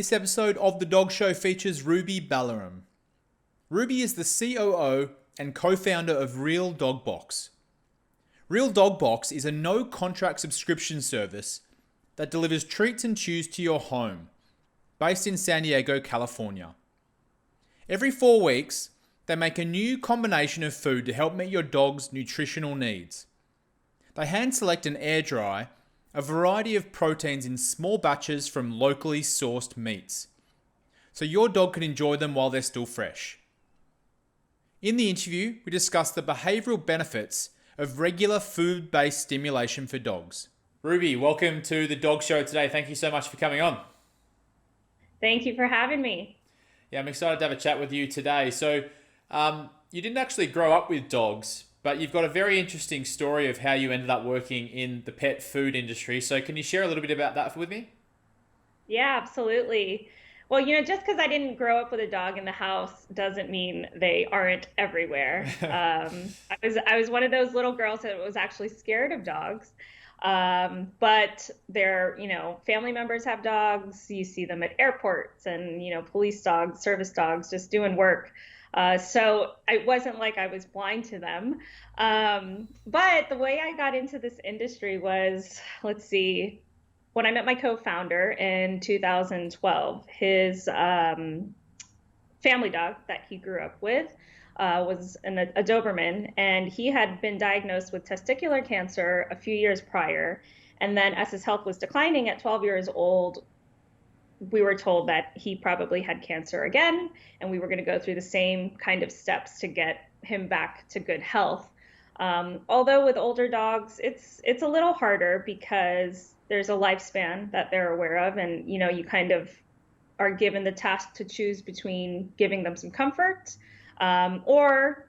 This episode of The Dog Show features Ruby Balaram. Ruby is the COO and co-founder of Real Dog Box. Real Dog Box is a no-contract subscription service that delivers treats and chews to your home, based in San Diego, California. Every 4 weeks, they make a new combination of food to help meet your dog's nutritional needs. They hand select and air dry a variety of proteins in small batches from locally sourced meats, so your dog can enjoy them while they're still fresh. In the interview, we discuss the behavioural benefits of regular food-based stimulation for dogs. Ruby, welcome to the Dog Show today. Thank you so much for coming on. Thank you for having me. Yeah, I'm excited to have a chat with you today. So, you didn't actually grow up with dogs, but you've got a very interesting story of how you ended up working in the pet food industry. So can you share a little bit about that with me? Yeah, absolutely. Well, just because I didn't grow up with a dog in the house doesn't mean they aren't everywhere. I was one of those little girls that was actually scared of dogs. But their, family members have dogs. You see them at airports and, police dogs, service dogs, just doing work. So it wasn't like I was blind to them. But the way I got into this industry was, let's see, when I met my co-founder in 2012, his family dog that he grew up with was a Doberman, and he had been diagnosed with testicular cancer a few years prior. And then as his health was declining at 12 years old, we were told that he probably had cancer again, and we were going to go through the same kind of steps to get him back to good health. Although with older dogs, it's a little harder because there's a lifespan that they're aware of, and you kind of are given the task to choose between giving them some comfort, or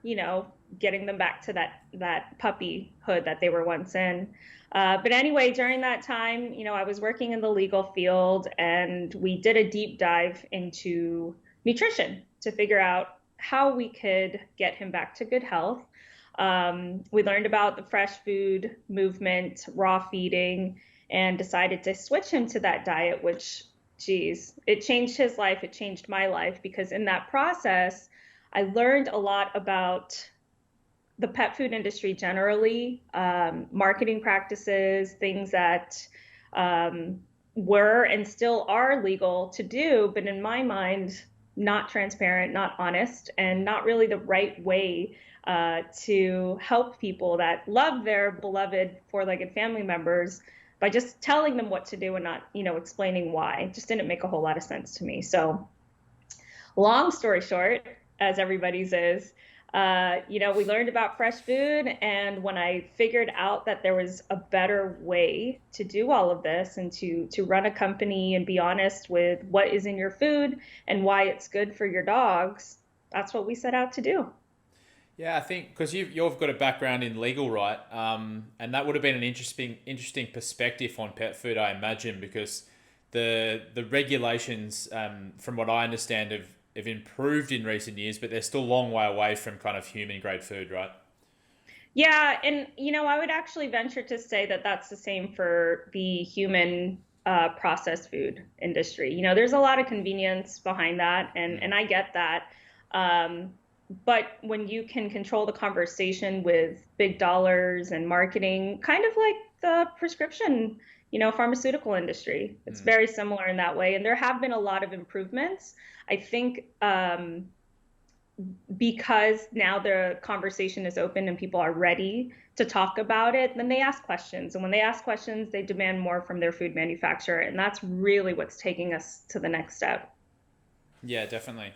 getting them back to that puppyhood that they were once in. But anyway, during that time, I was working in the legal field, and we did a deep dive into nutrition to figure out how we could get him back to good health. We learned about the fresh food movement, raw feeding, and decided to switch him to that diet, which, geez, it changed his life. It changed my life, because in that process, I learned a lot about the pet food industry generally, marketing practices, things that were and still are legal to do, but in my mind, not transparent, not honest, and not really the right way to help people that love their beloved four-legged family members by just telling them what to do and not, explaining why. It just didn't make a whole lot of sense to me. So long story short, as everybody's is, we learned about fresh food, and when I figured out that there was a better way to do all of this and to run a company and be honest with what is in your food and why it's good for your dogs, that's what we set out to do. Yeah, I think because you've got a background in legal, right? And that would have been an interesting perspective on pet food, I imagine, because the regulations, from what I understand, have improved in recent years, but they're still a long way away from kind of human grade food, right? Yeah, and I would actually venture to say that that's the same for the human processed food industry. There's a lot of convenience behind that, and I get that. But when you can control the conversation with big dollars and marketing, kind of like the prescription, pharmaceutical industry, it's very similar in that way. And there have been a lot of improvements. I think because now the conversation is open and people are ready to talk about it, then they ask questions. And when they ask questions, they demand more from their food manufacturer. And that's really what's taking us to the next step. Yeah, definitely.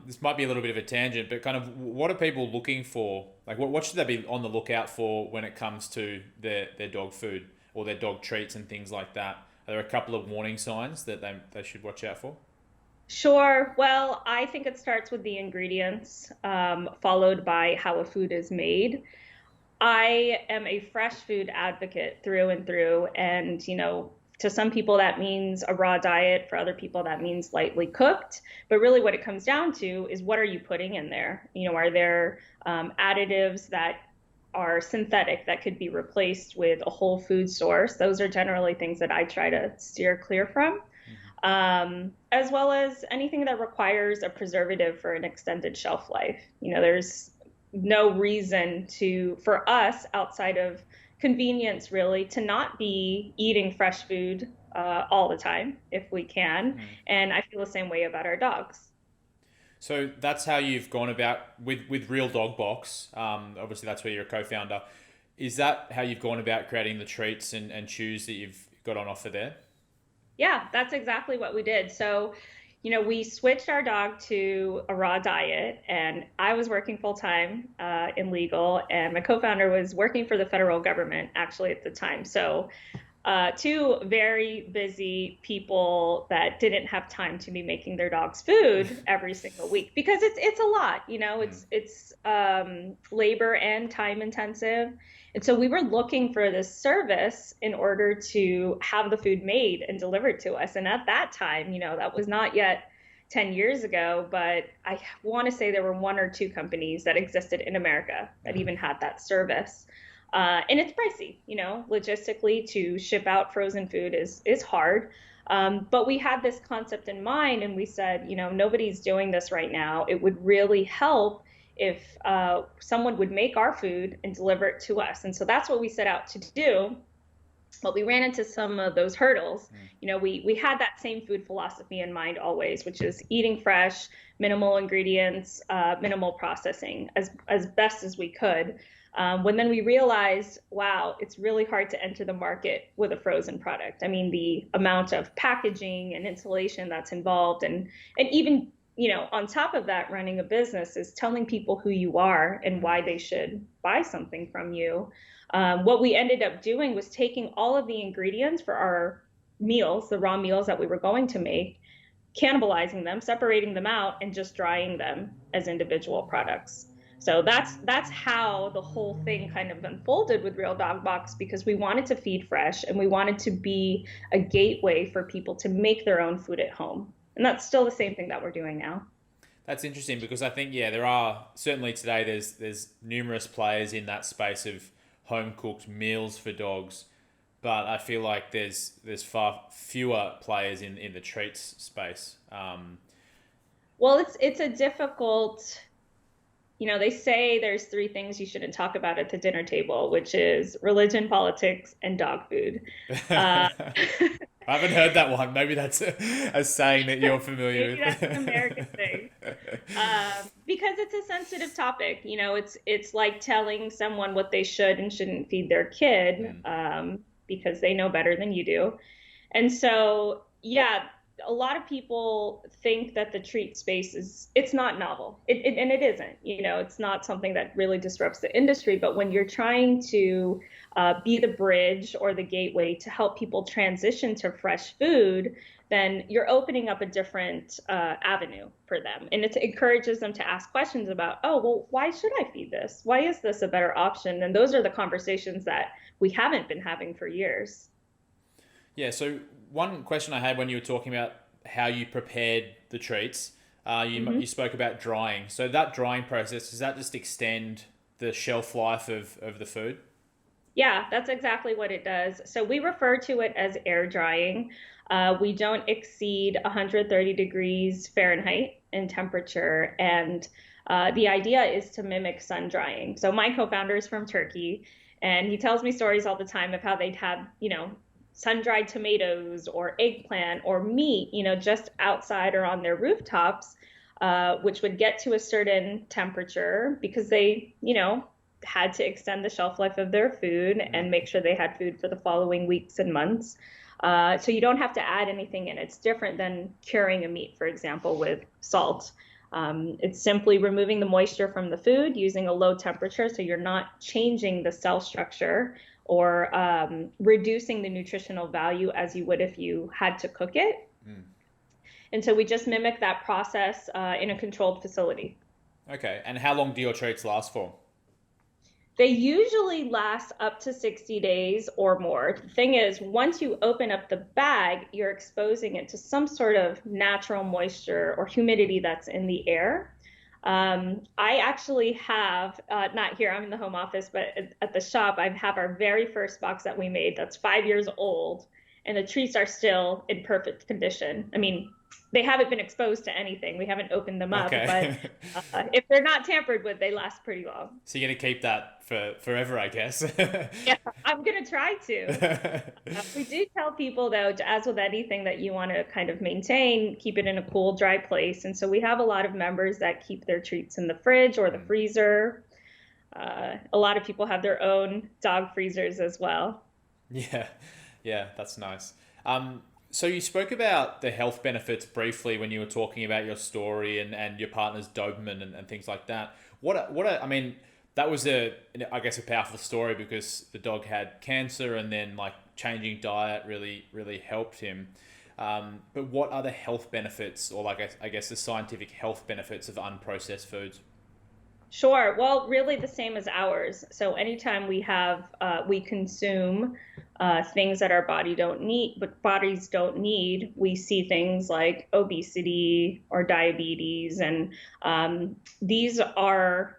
This might be a little bit of a tangent, but kind of what are people looking for? Like what should they be on the lookout for when it comes to their dog food or their dog treats and things like that? Are there a couple of warning signs that they should watch out for? Sure. Well, I think it starts with the ingredients, followed by how a food is made. I am a fresh food advocate through and through. And, to some people that means a raw diet. For other people, that means lightly cooked. But really what it comes down to is, what are you putting in there? Are there additives that are synthetic that could be replaced with a whole food source? Those are generally things that I try to steer clear from. as well as anything that requires a preservative for an extended shelf life. There's no reason for us outside of convenience really to not be eating fresh food all the time if we can. Mm. And I feel the same way about our dogs. So that's how you've gone about with Real Dog Box. Obviously, that's where you're a co-founder. Is that how you've gone about creating the treats and chews that you've got on offer there? Yeah, that's exactly what we did. So, we switched our dog to a raw diet, and I was working full time in legal, and my co-founder was working for the federal government actually at the time. So, two very busy people that didn't have time to be making their dogs food every single week because it's a lot, Mm. it's labor and time intensive. And so we were looking for this service in order to have the food made and delivered to us. And at that time, that was not yet 10 years ago, but I want to say there were one or two companies that existed in America that Mm. even had that service. And it's pricey, logistically to ship out frozen food is hard. But we had this concept in mind, and we said, nobody's doing this right now. It would really help if someone would make our food and deliver it to us. And so that's what we set out to do. But we ran into some of those hurdles. Mm. We had that same food philosophy in mind always, which is eating fresh, minimal ingredients, minimal processing as best as we could. When then we realized, wow, it's really hard to enter the market with a frozen product. I mean, the amount of packaging and insulation that's involved, and even on top of that, running a business is telling people who you are and Mm. why they should buy something from you. What we ended up doing was taking all of the ingredients for our meals, the raw meals that we were going to make, cannibalizing them, separating them out, and just drying them as individual products. So that's how the whole thing kind of unfolded with Real Dog Box because we wanted to feed fresh and we wanted to be a gateway for people to make their own food at home. And that's still the same thing that we're doing now. That's interesting because I think there are certainly today there's numerous players in that space of home cooked meals for dogs, but I feel like there's far fewer players in the treats space. Well, it's a difficult, they say there's three things you shouldn't talk about at the dinner table, which is religion, politics, and dog food. Uh, I haven't heard that one. Maybe that's a saying that you're familiar Maybe that's an American thing. with. Because it's a sensitive topic. It's like telling someone what they should and shouldn't feed their kid Mm. because they know better than you do. And so, yeah, a lot of people think that the treat space it's not novel. And it isn't. It's not something that really disrupts the industry. But when you're trying to be the bridge or the gateway to help people transition to fresh food, then you're opening up a different avenue for them. And it encourages them to ask questions about, oh, well, why should I feed this? Why is this a better option? And those are the conversations that we haven't been having for years. Yeah, so one question I had when you were talking about how you prepared the treats, you Hmm. spoke about drying. So that drying process, does that just extend the shelf life of the food? Yeah, that's exactly what it does. So we refer to it as air drying. We don't exceed 130 degrees Fahrenheit in temperature. And the idea is to mimic sun drying. So my co-founder is from Turkey, and he tells me stories all the time of how they'd have, sun-dried tomatoes or eggplant or meat, just outside or on their rooftops, which would get to a certain temperature because they, had to extend the shelf life of their food Mm. and make sure they had food for the following weeks and months. So you don't have to add anything in. It's different than curing a meat, for example, with salt. It's simply removing the moisture from the food using a low temperature, so you're not changing the cell structure or reducing the nutritional value as you would if you had to cook it. Mm. And so we just mimic that process in a controlled facility. Okay, and how long do your treats last for? They usually last up to 60 days or more. The thing is, once you open up the bag, you're exposing it to some sort of natural moisture or humidity that's in the air. I actually have, not here, I'm in the home office, but at the shop, I have our very first box that we made that's 5 years old. and the treats are still in perfect condition. I mean, they haven't been exposed to anything. We haven't opened them up, but Okay. if they're not tampered with, they last pretty long. So you're gonna keep that for forever, I guess. Yeah, I'm gonna try to. We do tell people though, as with anything that you want to kind of maintain, keep it in a cool, dry place. And so we have a lot of members that keep their treats in the fridge or the freezer. A lot of people have their own dog freezers as well. Yeah, yeah, that's nice. So you spoke about the health benefits briefly when you were talking about your story and your partner's Doberman and things like that. I mean, that was I guess a powerful story because the dog had cancer and then like changing diet really helped him. But what are the health benefits or like I guess the scientific health benefits of unprocessed foods? Sure. Well, really the same as ours. So anytime we consume things that our bodies don't need, we see things like obesity or diabetes, and these are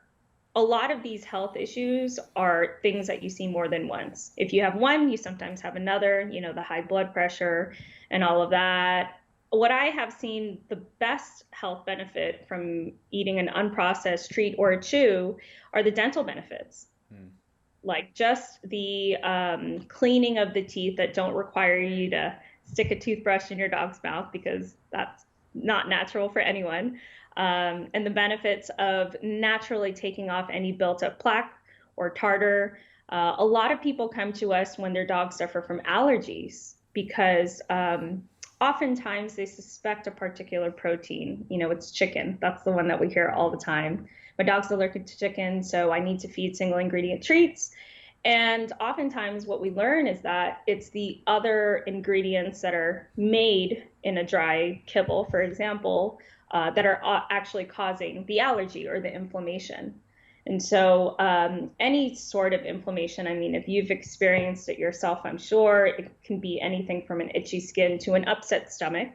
a lot of these health issues are things that you see more than once. If you have one, you sometimes have another, the high blood pressure and all of that. What I have seen the best health benefit from eating an unprocessed treat or a chew are the dental benefits, Hmm. like just the cleaning of the teeth that don't require you to stick a toothbrush in your dog's mouth because that's not natural for anyone. And the benefits of naturally taking off any built up plaque or tartar. A lot of people come to us when their dogs suffer from allergies because oftentimes they suspect a particular protein. It's chicken. That's the one that we hear all the time. My dog's allergic to chicken, so I need to feed single ingredient treats. And oftentimes, what we learn is that it's the other ingredients that are made in a dry kibble, for example, that are actually causing the allergy or the inflammation. And so, any sort of inflammation, I mean, if you've experienced it yourself, I'm sure it can be anything from an itchy skin to an upset stomach,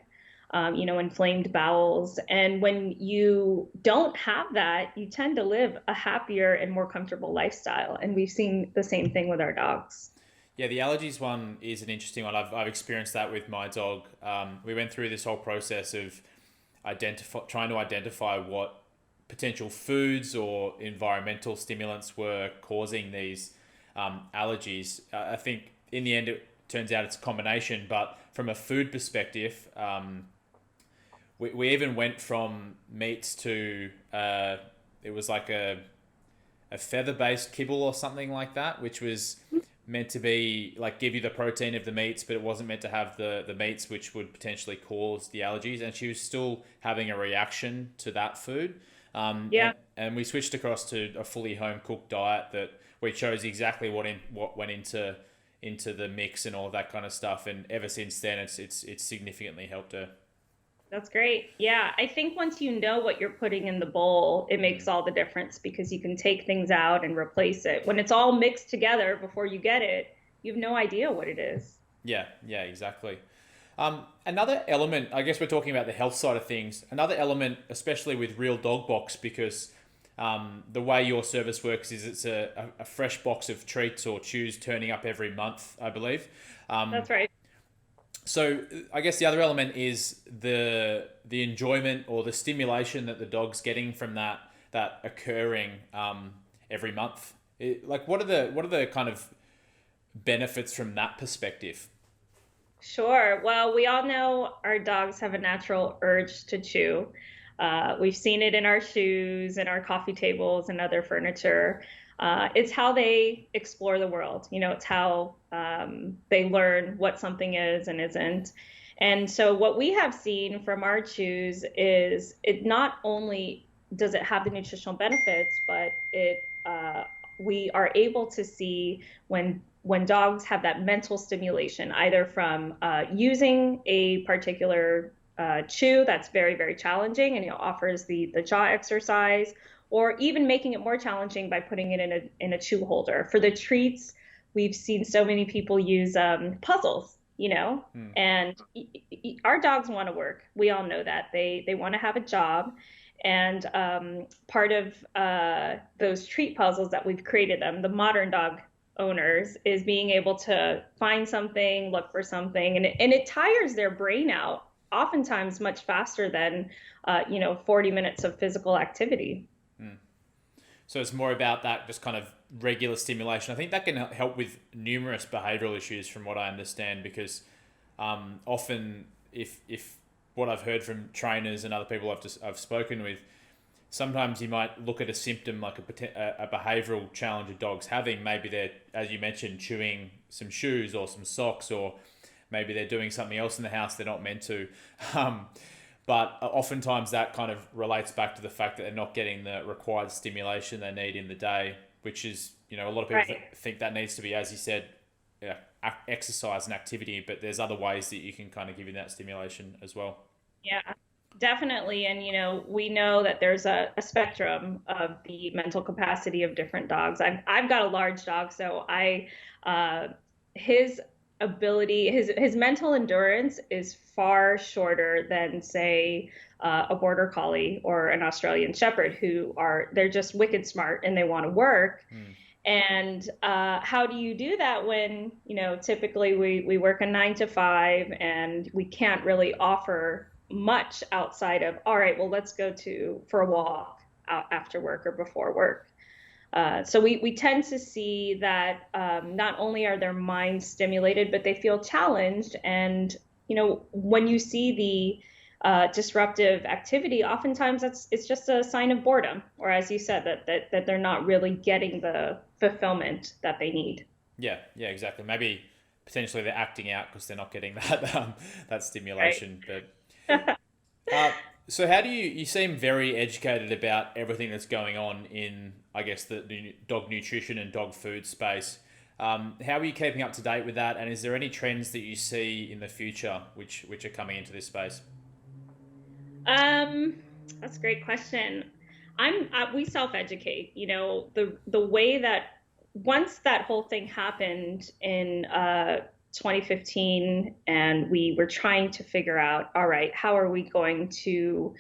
inflamed bowels. And when you don't have that, you tend to live a happier and more comfortable lifestyle. And we've seen the same thing with our dogs. Yeah, the allergies one is an interesting one. I've experienced that with my dog. We went through this whole process of trying to identify what potential foods or environmental stimulants were causing these allergies. I think in the end it turns out it's a combination, but from a food perspective, we even went from meats to it was like a feather based kibble or something like that, which was meant to be like give you the protein of the meats, but it wasn't meant to have the meats which would potentially cause the allergies. And she was still having a reaction to that food. Yeah. And we switched across to a fully home cooked diet that we chose exactly what went into the mix and all that kind of stuff. And ever since then, it's significantly helped her. That's great. Yeah, I think once you know what you're putting in the bowl, it makes all the difference because you can take things out and replace it. When it's all mixed together before you get it, you have no idea what it is. Yeah, exactly. Another element, I guess we're talking about the health side of things. Another element, especially with Real Dog Box, because the way your service works is it's a fresh box of treats or chews turning up every month, I believe. That's right. So I guess the other element is the enjoyment or the stimulation that the dog's getting from that occurring every month. What are the kind of benefits from that perspective? Sure. Well, we all know our dogs have a natural urge to chew. We've seen it in our shoes and our coffee tables and other furniture. It's how they explore the world. It's how they learn what something is and isn't. And so, what we have seen from our chews is it not only does it have the nutritional benefits, but we are able to see when dogs have that mental stimulation, either from using a particular chew that's very, very challenging and offers the jaw exercise, or even making it more challenging by putting it in a chew holder. For the treats, we've seen so many people use puzzles, Hmm. and our dogs want to work. We all know that they want to have a job, and part of those treat puzzles that we've created them, the modern dog owners is being able to find something, look for something, and it tires their brain out oftentimes much faster than 40 minutes of physical activity. So it's more about that just kind of regular stimulation. I think that can help with numerous behavioral issues, from what I understand, because often if what I've heard from trainers and other people I've spoken with, sometimes you might look at a symptom like a behavioral challenge a dog's having. Maybe they're, as you mentioned, chewing some shoes or some socks, or maybe they're doing something else in the house they're not meant to. But oftentimes that kind of relates back to the fact that they're not getting the required stimulation they need in the day, which is, a lot of people Right. think that needs to be, as you said, yeah, exercise and activity, but there's other ways that you can kind of give you that stimulation as well. Yeah, definitely. And, we know that there's a spectrum of the mental capacity of different dogs. I've got a large dog, so uh, his his mental endurance is far shorter than, say, a border collie or an Australian shepherd, they're just wicked smart and they want to work. Mm. And how do you do that when, typically we work a 9 to 5 and we can't really offer much outside of, all right, well, let's go for a walk out after work or before work. So we tend to see that not only are their minds stimulated, but they feel challenged. And, when you see the disruptive activity, oftentimes it's just a sign of boredom, or as you said, that they're not really getting the fulfillment that they need. Yeah, yeah, exactly. Maybe potentially they're acting out because they're not getting that that Right. stimulation. But uh, so how do you seem very educated about everything that's going on in, I guess, the dog nutrition and dog food space. How are you keeping up to date with that? And is there any trends that you see in the future which are coming into this space? Um, that's a great question. We self-educate, the way that once that whole thing happened in 2015, and we were trying to figure out, all right, how are we going to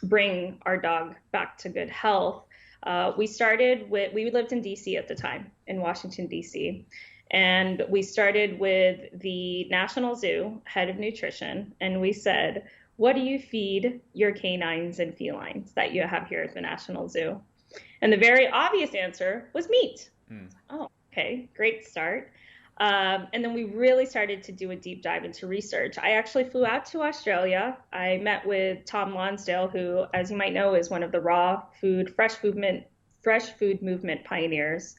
bring our dog back to good health? We lived in DC at the time, in Washington, DC. And we started with the National Zoo head of nutrition, and we said, what do you feed your canines and felines that you have here at the National Zoo? And the very obvious answer was meat. Hmm. Oh, okay, great start. And then we really started to do a deep dive into research. I actually flew out to Australia. I met with Tom Lonsdale, who, as you might know, is one of the fresh food movement pioneers.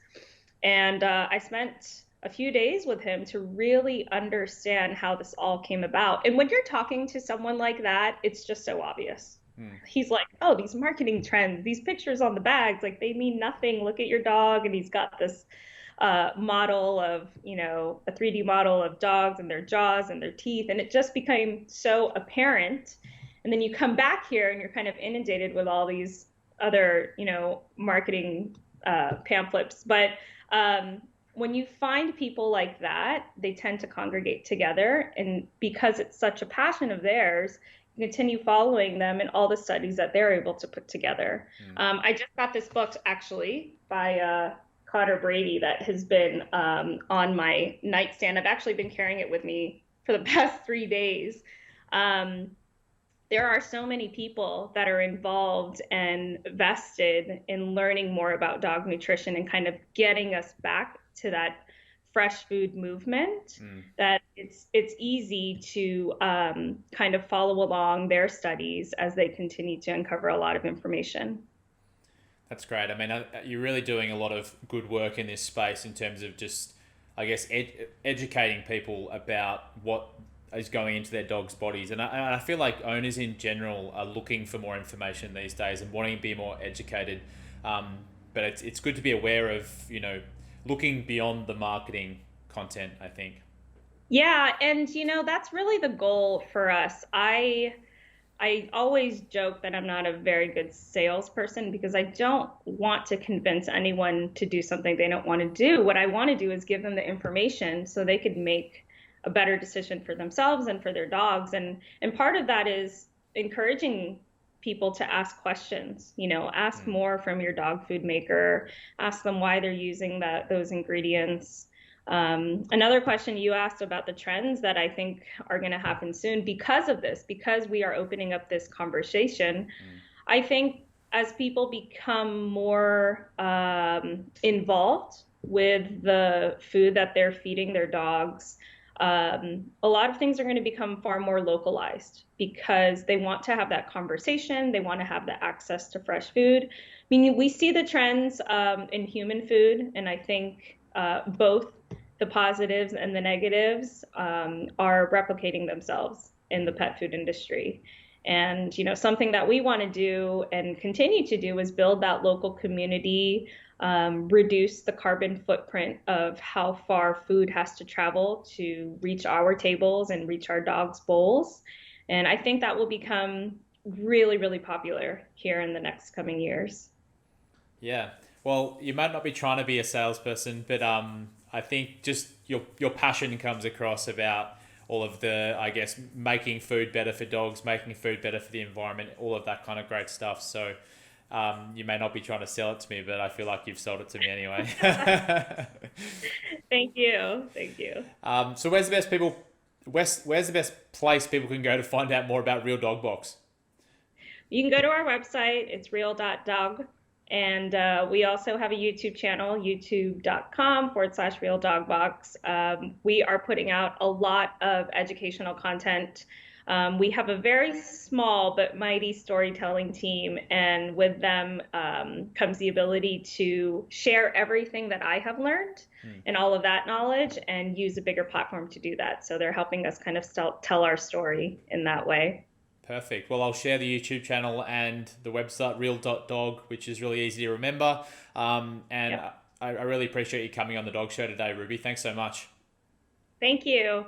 And I spent a few days with him to really understand how this all came about. And when you're talking to someone like that, it's just so obvious. Hmm. He's like, oh, these marketing trends, these pictures on the bags, like they mean nothing. Look at your dog. And he's got this model of, a 3D model of dogs and their jaws and their teeth. And it just became so apparent. And then you come back here and you're kind of inundated with all these other, marketing pamphlets. But when you find people like that, they tend to congregate together. And because it's such a passion of theirs, you continue following them and all the studies that they're able to put together. Hmm. I just got this book actually by Connor Brady that has been on my nightstand. I've actually been carrying it with me for the past 3 days. Um, there are so many people that are involved and vested in learning more about dog nutrition and kind of getting us back to that fresh food movement, Hmm. that it's easy to kind of follow along their studies as they continue to uncover a lot of information. That's great. I mean, you're really doing a lot of good work in this space in terms of just, I guess, educating people about what is going into their dogs' bodies. And I feel like owners in general are looking for more information these days and wanting to be more educated. But it's good to be aware of, looking beyond the marketing content, I think. Yeah, and that's really the goal for us. I always joke that I'm not a very good salesperson because I don't want to convince anyone to do something they don't want to do. What I want to do is give them the information so they could make a better decision for themselves and for their dogs. And part of that is encouraging people to ask questions. You know, ask Mm. more from your dog food maker, ask them why they're using those ingredients. Another question you asked about the trends that I think are going to happen soon because of this, because we are opening up this conversation. Mm. I think as people become more involved with the food that they're feeding their dogs, a lot of things are going to become far more localized because they want to have that conversation. They want to have the access to fresh food. I mean, we see the trends in human food, and I think both the positives and the negatives are replicating themselves in the pet food industry. And, you know, something that we want to do and continue to do is build that local community, reduce the carbon footprint of how far food has to travel to reach our tables and reach our dogs' bowls. And I think that will become really, really popular here in the next coming years. Yeah. Well, you might not be trying to be a salesperson, but I think just your passion comes across about all of the, I guess, making food better for dogs, making food better for the environment, all of that kind of great stuff. So you may not be trying to sell it to me, but I feel like you've sold it to me anyway. Thank you. Thank you. So where's the best place people can go to find out more about Real Dog Box? You can go to our website, it's real.dog. And we also have a YouTube channel, youtube.com/real dog box. We are putting out a lot of educational content. We have a very small but mighty storytelling team, and with them comes the ability to share everything that I have learned Hmm. and all of that knowledge and use a bigger platform to do that. So they're helping us kind of tell our story in that way. Perfect. Well, I'll share the YouTube channel and the website real.dog, which is really easy to remember. And Yep. I really appreciate you coming on the dog show today, Ruby. Thanks so much. Thank you.